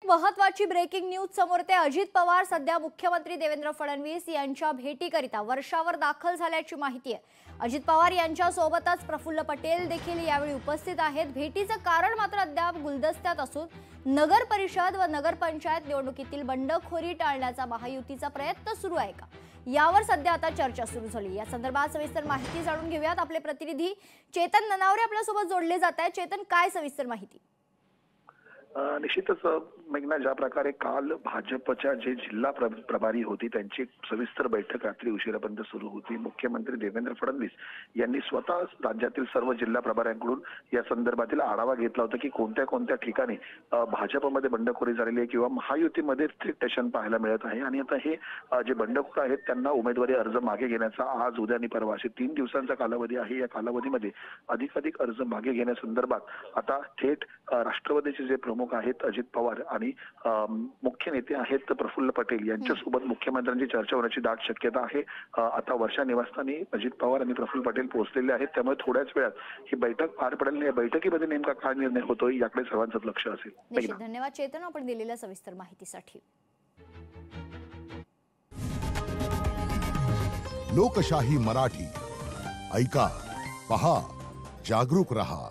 महत्त्वाची breaking news समोर येते। अजित पवार सध्या मुख्यमंत्री देवेंद्र फडणवीस यांच्या भेटीकरिता वर्षावर दाखल झाल्याची माहिती आहे। अजित पवार यांच्या सोबतच प्रफुल्ल पटेल देखील यावेळी उपस्थित आहेत। भेटीचं कारण मात्र अद्याप गुलदस्त्यात असून नगर परिषद व नगरपंचायत निवडणुकीतील बंडखोरी टाळण्याचा महायुतीचा प्रयत्न सुरू आहे का, यावर सध्या आता चर्चा सुरू झाली। या संदर्भात सविस्तर माहिती जाणून घेऊयात। आपले प्रतिनिधी चेतन ननावरे आपल्या सोबत जोडले जात आहेत। चेतन, काय सविस्तर माहिती? निश्चितच मेघना, ज्या प्रकारे काल भाजपच्या जे जिल्हा प्रभारी होती त्यांची सविस्तर बैठक रात्री उशिरापर्यंत सुरू होती। मुख्यमंत्री देवेंद्र फडणवीस यांनी स्वतः राज्यातील सर्व जिल्हा प्रभाऱ्यांकडून या संदर्भातील आढावा घेतला होता की कोणत्या कोणत्या ठिकाणी भाजपमध्ये बंडखोरी झालेली आहे किंवा महायुतीमध्ये टेशन पाहायला मिळत आहे। आणि आता हे जे बंडखोर आहेत त्यांना उमेदवारी अर्ज मागे घेण्याचा आज उद्या आणि परवा असे 3 दिवसांचा कालावधी आहे। या कालावधीमध्ये अधिकाधिक अर्ज मागे घेण्यासंदर्भात आता थेट राष्ट्रवादीचे जे प्रमुख आहेत अजित पवार आणि मुख्य नेते आहेत प्रफुल्ल पटेल यांच्यासोबत मुख्यमंत्र्यांची चर्चा होण्याची दाट शक्यता आहे। आता वर्षा निवासस्थानी अजित पवार आणि प्रफुल्ल पटेल पोहोचलेले आहेत, त्यामुळे थोड्याच वेळात ही बैठक पार पडेल। या बैठकीमध्ये नेमका काय निर्णय होतोय याकडे सर्वांचं लक्ष असेल। धन्यवाद चेतन, आपण दिलेल्या सविस्तर माहितीसाठी। लोकशाही मराठी ऐका, पहा, जागरूक रहा।